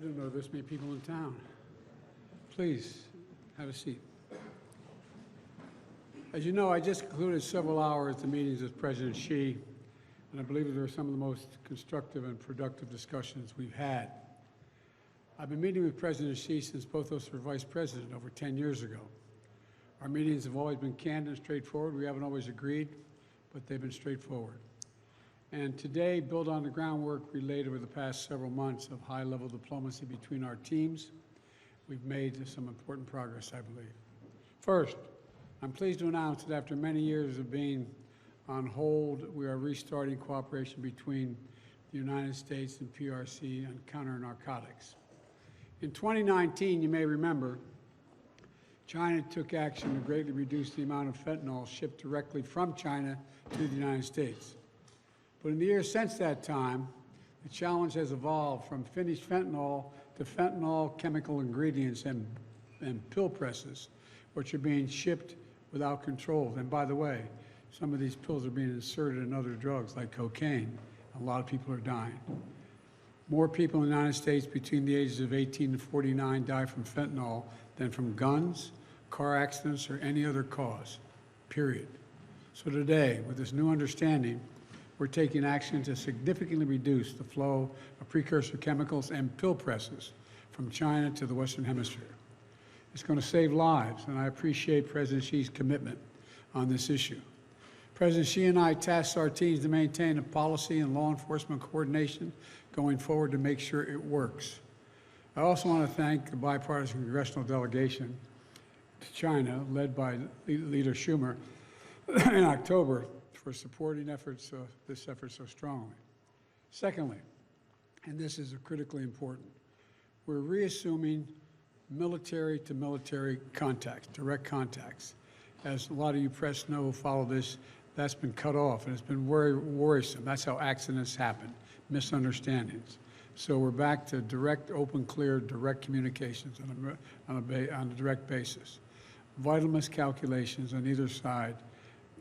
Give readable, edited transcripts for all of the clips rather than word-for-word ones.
didn't know this many people in town. Please, have a seat. As you know, I just concluded several hours of meetings with President Xi, and I believe that they were some of the most constructive and productive discussions we've had. I've been meeting with President Xi since both of us were vice president over 10 years ago. Our meetings have always been candid and straightforward. We haven't always agreed, but they've been straightforward. And today, build on the groundwork we laid over the past several months of high-level diplomacy between our teams. We've made some important progress, I believe. First, I'm pleased to announce that after many years of being on hold, we are restarting cooperation between the United States and PRC on counter-narcotics. In 2019, you may remember, China took action to greatly reduce the amount of fentanyl shipped directly from China to the United States. But in the years since that time, the challenge has evolved from finished fentanyl to fentanyl chemical ingredients and pill presses, which are being shipped without control. And by the way, some of these pills are being inserted in other drugs like cocaine. A lot of people are dying. More people in the United States between the ages of 18 and 49 die from fentanyl than from guns, car accidents, or any other cause, period. So today, with this new understanding, we're taking action to significantly reduce the flow of precursor chemicals and pill presses from China to the Western Hemisphere. It's going to save lives, and I appreciate President Xi's commitment on this issue. President Xi and I tasked our teams to maintain a policy and law enforcement coordination going forward to make sure it works. I also want to thank the bipartisan congressional delegation to China, led by Leader Schumer, in October, for supporting this effort so strongly. Secondly, and this is critically important, we're reassuming military-to-military contacts, direct contacts. As a lot of you press know who follow this, that's been cut off, and it's been very worrisome. That's how accidents happen, misunderstandings. So we're back to direct, open, clear, direct communications on a direct basis. Vital miscalculations on either side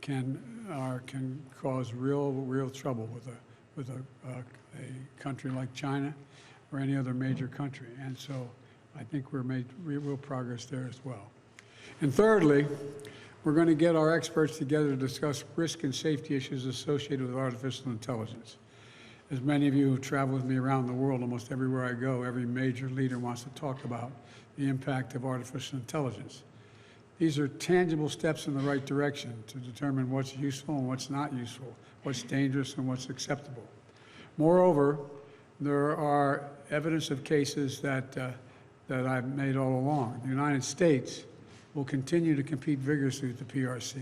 can cause real trouble with a country like China or any other major country. And so I think we're made real progress there as well. And thirdly, we're going to get our experts together to discuss risk and safety issues associated with artificial intelligence. As many of you who travel with me around the world, almost everywhere I go, every major leader wants to talk about the impact of artificial intelligence. These are tangible steps in the right direction to determine what's useful and what's not useful, what's dangerous and what's acceptable. Moreover, there are evidence of cases that I've made all along. The United States will continue to compete vigorously with the PRC,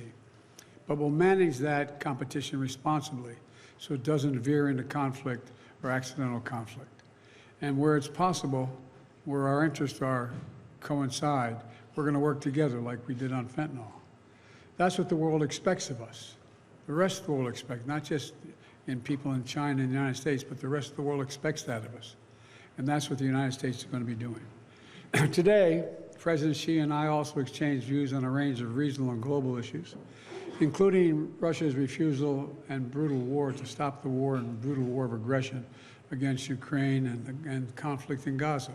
but will manage that competition responsibly so it doesn't veer into conflict or accidental conflict. And where it's possible, where our interests coincide, we're going to work together like we did on fentanyl. That's what the world expects of us. The rest of the world expects, not just in people in China and the United States, but the rest of the world expects that of us. And that's what the United States is going to be doing. Today, President Xi and I also exchanged views on a range of regional and global issues, including Russia's refusal and brutal war to stop the war and brutal war of aggression against Ukraine and conflict in Gaza.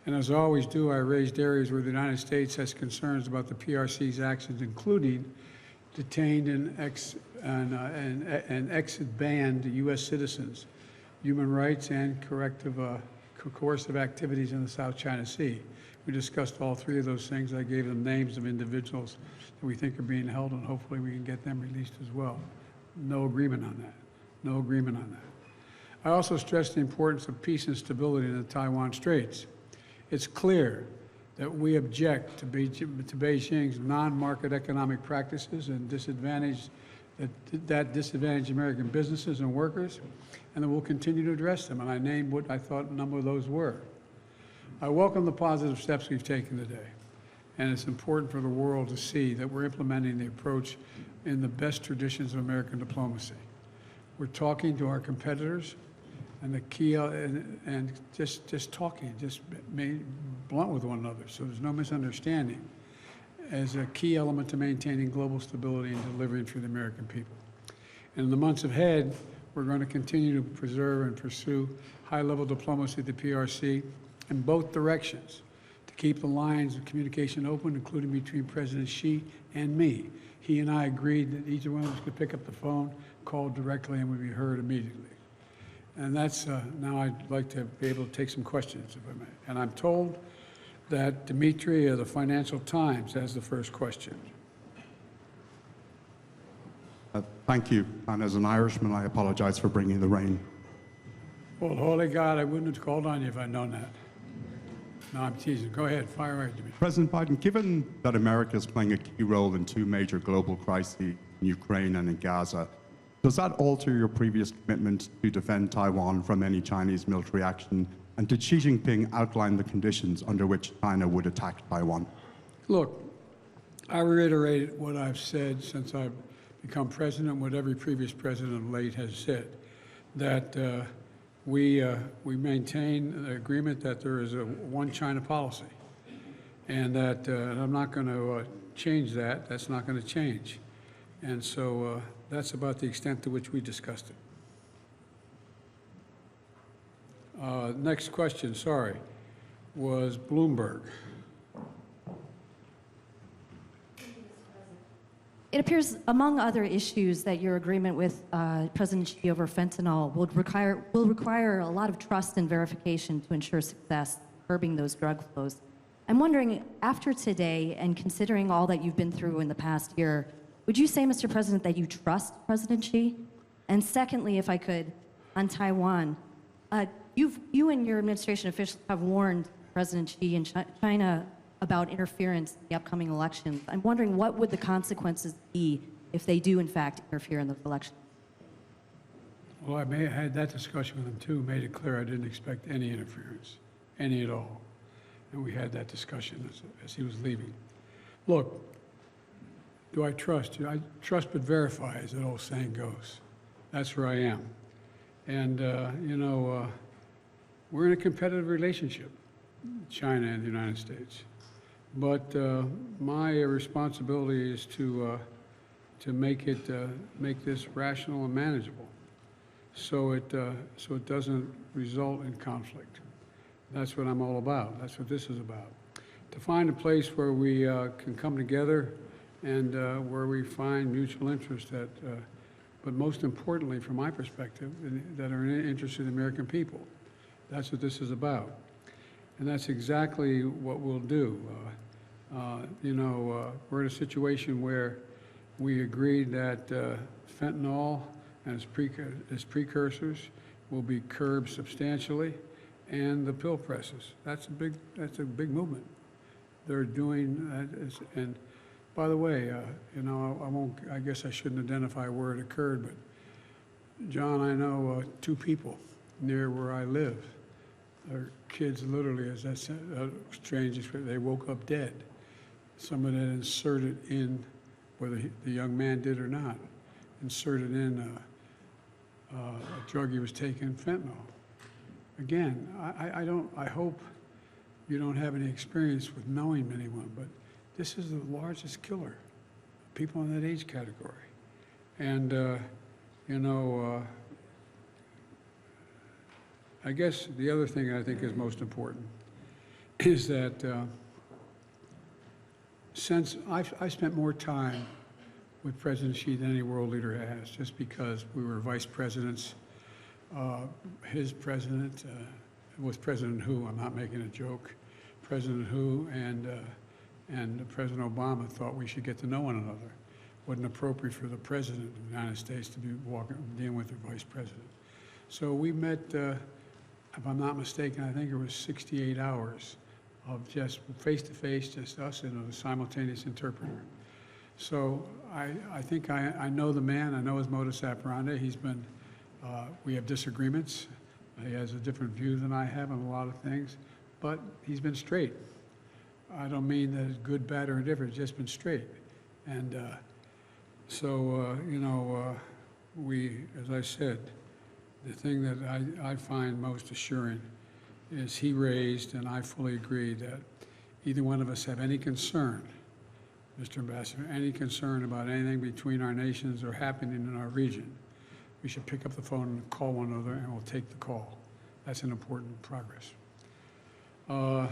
And as I always do, I raised areas where the United States has concerns about the PRC's actions, including detained and exit-banned U.S. citizens, human rights, and coercive activities in the South China Sea. We discussed all three of those things. I gave them names of individuals that we think are being held, and hopefully we can get them released as well. No agreement on that. No agreement on that. I also stressed the importance of peace and stability in the Taiwan Straits. It's clear that we object to Beijing's non-market economic practices and that disadvantage American businesses and workers, and that we'll continue to address them. And I named what I thought a number of those were. I welcome the positive steps we've taken today, and it's important for the world to see that we're implementing the approach in the best traditions of American diplomacy. We're talking to our competitors, and the key, and just talking, just being blunt with one another, so there's no misunderstanding, as a key element to maintaining global stability and delivering for the American people. And in the months ahead, we're going to continue to preserve and pursue high-level diplomacy at the PRC in both directions to keep the lines of communication open, including between President Xi and me. He and I agreed that each one of us could pick up the phone, call directly, and would be heard immediately. And that's, now I'd like to be able to take some questions, if I may. And I'm told that Dimitri of the Financial Times has the first question. Thank you. And as an Irishman, I apologize for bringing the rain. Well, holy God, I wouldn't have called on you if I'd known that. No, I'm teasing. Go ahead, fire away, Dimitri. President Biden, given that America is playing a key role in two major global crises, in Ukraine and in Gaza, does that alter your previous commitment to defend Taiwan from any Chinese military action? And did Xi Jinping outline the conditions under which China would attack Taiwan? Look, I reiterate what I've said since I've become president, what every previous president of late has said, that we maintain the agreement that there is a one China policy, and that and I'm not going to change that. That's not going to change. And so that's about the extent to which we discussed it. Next question, sorry, was Bloomberg. It appears, among other issues, that your agreement with President Xi over fentanyl will require a lot of trust and verification to ensure success, curbing those drug flows. I'm wondering, after today, and considering all that you've been through in the past year, would you say, Mr. President, that you trust President Xi? And secondly, if I could, on Taiwan, you and your administration officials have warned President Xi and China about interference in the upcoming elections. I'm wondering, what would the consequences be if they do, in fact, interfere in those elections? Well, I may have had that discussion with him too, made it clear I didn't expect any interference, any at all. And we had that discussion as he was leaving. Look, do I trust you? I trust but verify, as that old saying goes. That's where I am. And, you know, we're in a competitive relationship, China and the United States. But my responsibility is to make this rational and manageable, so it doesn't result in conflict. That's what I'm all about. That's what this is about. To find a place where we can come together and where we find mutual interest that, but most importantly, from my perspective, that are in the interest of the American people. That's what this is about. And that's exactly what we'll do. You know, we're in a situation where we agreed that fentanyl and its precursors will be curbed substantially, and the pill presses. That's a big movement. They're doing that, and by the way, you know, I guess I shouldn't identify where it occurred, but John, I know two people near where I live. Their kids literally, as I said, strange, they woke up dead. Someone had inserted in, whether the young man did or not, inserted in a drug he was taking, fentanyl. Again, I hope you don't have any experience with knowing anyone, but this is the largest killer, people in that age category. And, you know, I guess the other thing I think is most important is that since I spent more time with President Xi than any world leader has, just because we were vice presidents. His president was President Hu. I'm not making a joke. President Hu and President Obama thought we should get to know one another. It wasn't appropriate for the president of the United States to be dealing with the vice president. So we met, if I'm not mistaken, I think it was 68 hours of just face-to-face, just us and a simultaneous interpreter. So I think I know the man. I know his modus operandi. He's been, we have disagreements. He has a different view than I have on a lot of things, but he's been straight. I don't mean that it's good, bad, or indifferent. It's just been straight. And so, you know, we, as I said, the thing that I find most assuring is he raised, and I fully agree, that either one of us have any concern, Mr. Ambassador, any concern about anything between our nations or happening in our region, we should pick up the phone and call one another, and we'll take the call. That's an important progress. I'm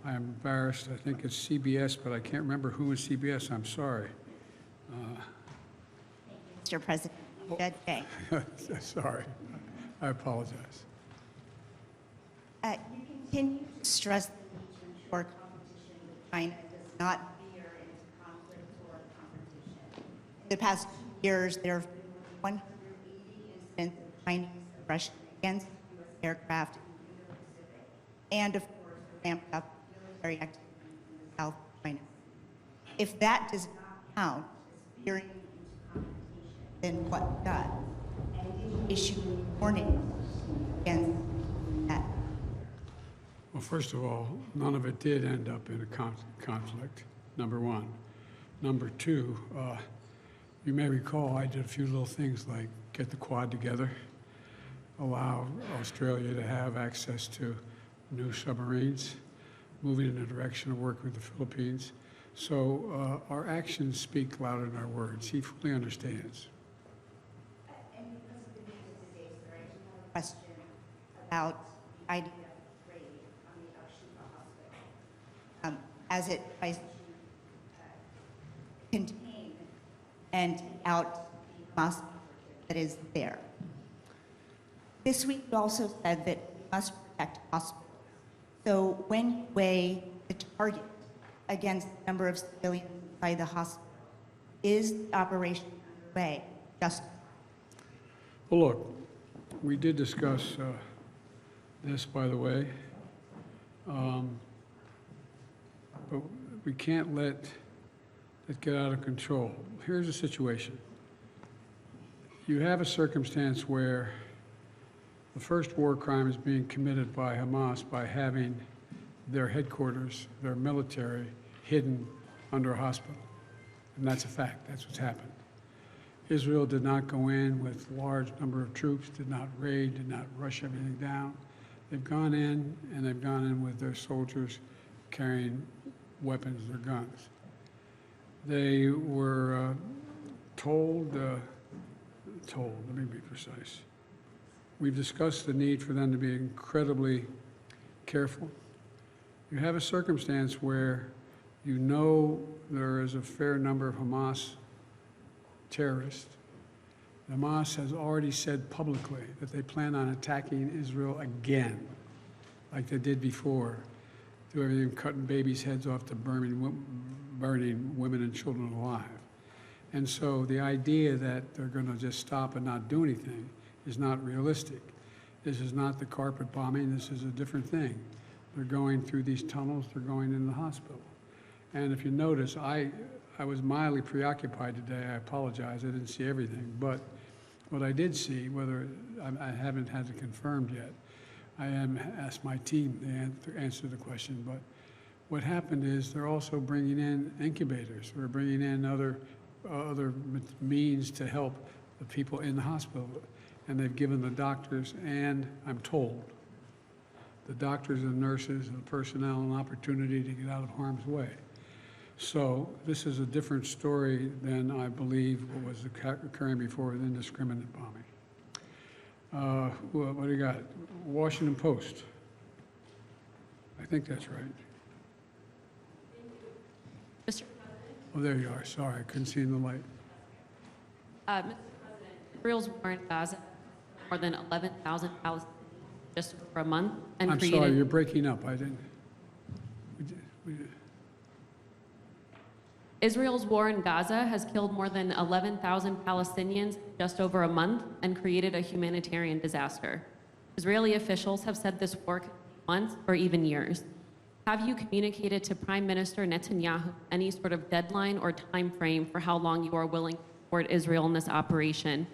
embarrassed. I think it's CBS, but I can't remember who is CBS. I'm sorry. Mr. President, Judge Jay. Sorry. I apologize. You continue to stress the need to ensure competition with China does not veer into conflict or competition. In the past 2 years, there have been 180 incidents of Chinese aggression against U.S. aircraft in the Indo-Pacific, and of course, ramped up military activity in the South China Sea. If that does not count as veering into competition, then what does? And did you issue a warning against that? Well, first of all, none of it did end up in a conflict, number one. Number two, you may recall I did a few little things like get the Quad together, allow Australia to have access to new submarines, moving in the direction of working with the Philippines. So our actions speak louder than our words. He fully understands. And because of the news of the day, sir, I do have a question about the idea of raid on the Al-Shifa hospital, as it tries to contain and take out the Hamas that is there. This week, you also said that we must protect hospitals. So when you weigh the target against the number of civilians inside the hospital, is the operation underway justified? Well, look, we did discuss this, by the way, but we can't let it get out of control. Here's the situation. You have a circumstance where the first war crime is being committed by Hamas by having their headquarters, their military, hidden under a hospital. And that's a fact. That's what's happened. Israel did not go in with large number of troops, did not raid, did not rush everything down. They've gone in, and they've gone in with their soldiers carrying weapons, their guns. They were told, let me be precise. We've discussed the need for them to be incredibly careful. You have a circumstance where you know there is a fair number of Hamas terrorists. Hamas has already said publicly that they plan on attacking Israel again, like they did before, do everything cutting babies' heads off to burning women and children alive. And so the idea that they're going to just stop and not do anything is not realistic. This is not the carpet bombing. This is a different thing. They're going through these tunnels. They're going in the hospital. And if you notice, I was mildly preoccupied today. I apologize. I didn't see everything. But what I did see, whether I haven't had it confirmed yet, I am asked my team to answer the question. But what happened is they're also bringing in incubators. We're bringing in other means to help the people in the hospital. And they've given the doctors and, I'm told, the doctors and nurses and personnel an opportunity to get out of harm's way. So this is a different story than I believe what was occurring before with indiscriminate bombing. What do you got? Washington Post. I think that's right. Mr. Oh, there you are. Sorry, I couldn't see in the light. Mr. President, Israel's war in Gaza more than 11,000 Palestinians just for a month and I'm created. sorry, you're breaking up. I didn't. Israel's war in Gaza has killed more than 11,000 Palestinians just over a month and created a humanitarian disaster. Israeli officials have said this war could take months or even years. Have you communicated to Prime Minister Netanyahu any sort of deadline or time frame for how long you are willing to support Israel in this operation?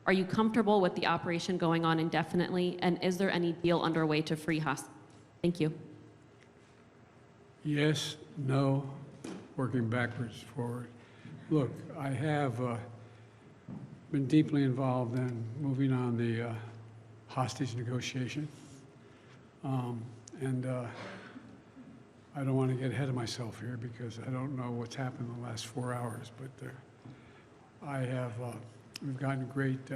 Are you comfortable with the operation going on indefinitely, and is there any deal underway to free hostages? Thank you. Yes, no, working backwards, forward. Look, I have been deeply involved in moving on the hostage negotiation. I don't want to get ahead of myself here because I don't know what's happened in the last 4 hours, but I have We've gotten great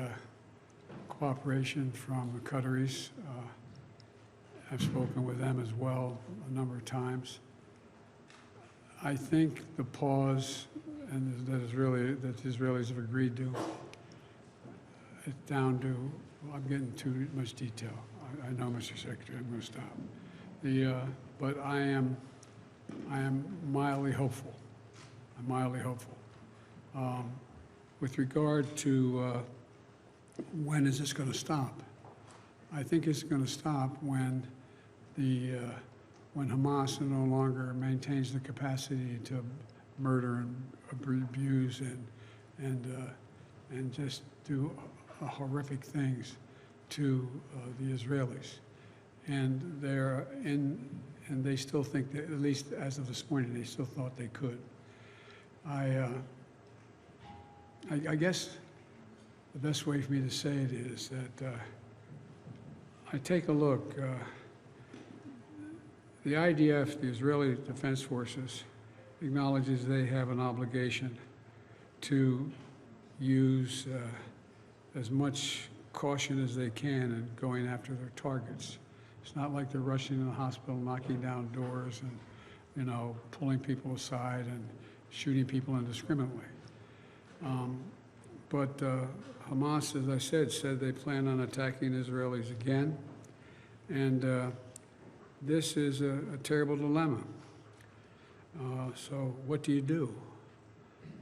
cooperation from the Qataris. I've spoken with them as well a number of times. I think the pause and that the Israelis have agreed to, it's down to, well, I'm getting too much detail. I know, Mr. Secretary, I'm going to stop. But I am mildly hopeful. I'm mildly hopeful. With regard to when is this going to stop, I think it's going to stop when Hamas no longer maintains the capacity to murder and abuse and just do horrific things to the Israelis, and they still think that, at least as of this morning, they still thought they could. I guess the best way for me to say it is that I take a look. The IDF, the Israeli Defense Forces, acknowledges they have an obligation to use as much caution as they can in going after their targets. It's not like they're rushing in the hospital, knocking down doors and, pulling people aside and shooting people indiscriminately. But Hamas, as I said they plan on attacking Israelis again. And this is a terrible dilemma. So what do you do?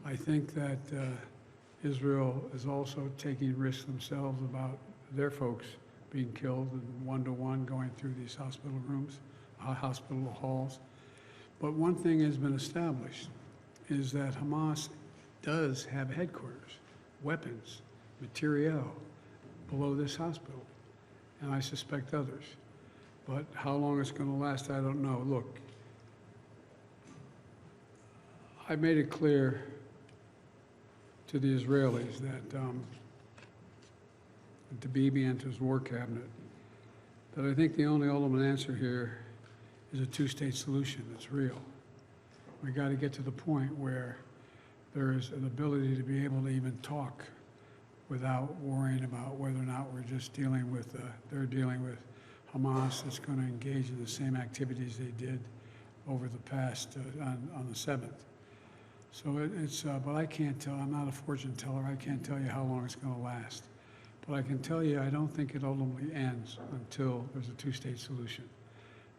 I think that Israel is also taking risks themselves about their folks being killed and one-to-one going through these hospital rooms, hospital halls. But one thing has been established is that Hamas does have headquarters, weapons, materiel below this hospital, and I suspect others. But how long it's going to last, I don't know. Look, I made it clear to the Israelis that to Bibi and to his war cabinet that I think the only ultimate answer here is a two-state solution that's real. We got to get to the point where there is an ability to be able to even talk without worrying about whether or not we're just dealing with, they're dealing with Hamas that's going to engage in the same activities they did over the past, on the 7th. So but I can't tell, I'm not a fortune teller, I can't tell you how long it's going to last. But I can tell you I don't think it ultimately ends until there's a two-state solution.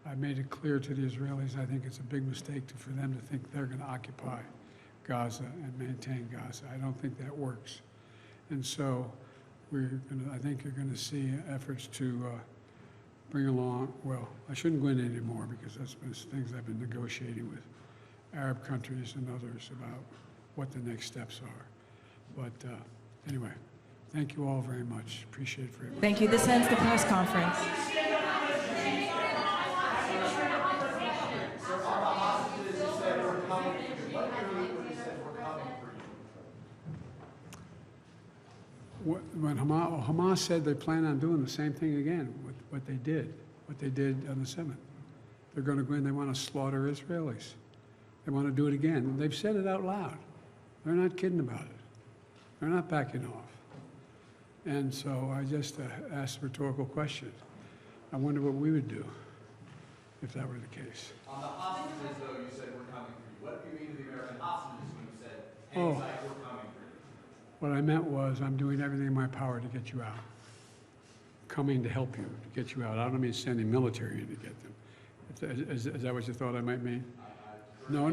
I made it clear to the Israelis I think it's a big mistake for them to think they're going to occupy Gaza and maintain Gaza. I don't think that works. And so I think you're going to see efforts to bring along, well, I shouldn't go into any more because that's been things I've been negotiating with Arab countries and others about what the next steps are. But anyway, thank you all very much. Appreciate it for everything. Thank you. This ends the press conference. When Hamas said they plan on doing the same thing again, what they did on the 7th. They're going to go in, they want to slaughter Israelis. They want to do it again. They've said it out loud. They're not kidding about it. They're not backing off. And so I just asked a rhetorical question. I wonder what we would do if that were the case. On the hostages, though, you said we're coming for you. What do you mean to the American hostages when you said, Oh. hang tight, we're coming for you? What I meant was I'm doing everything in my power to get you out. Coming to help you, to get you out. I don't mean sending military in to get them. Is that what you thought I might mean? No.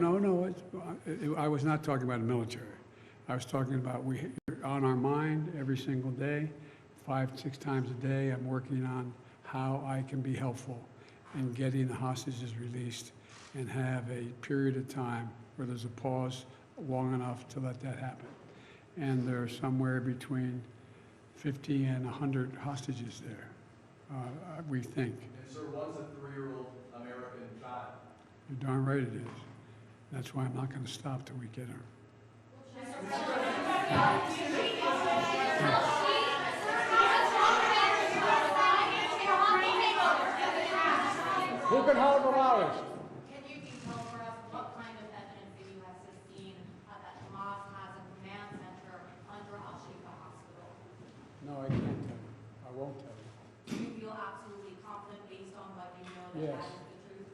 I was not talking about the military. I was talking about you're on our mind every single day, 5-6 times a day. I'm working on how I can be helpful in getting the hostages released and have a period of time where there's a pause long enough to let that happen. And there are somewhere between 50 and 100 hostages there, we think. And sir, one's a 3-year-old American child. You're darn right it is. That's why I'm not going to stop till we get her. Who can hold the loudest? Can you detail for us what kind of evidence the U.S. has seen that Hamas has a command center under Al-Shifa Hospital? Yes. that is the truth?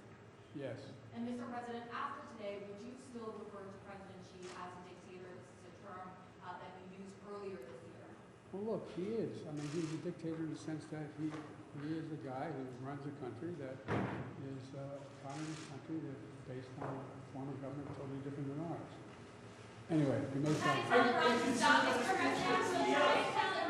Yes. And Mr. President, after today, would you still refer to President Xi as a dictator? This is a term that you used earlier this year. Well, look, he is. I mean, he's a dictator in the sense that he is a guy who runs a country that is a communist country that's based on a form of government totally different than ours. Anyway, we may Can I tell the Russians, Mr. President, will you tell the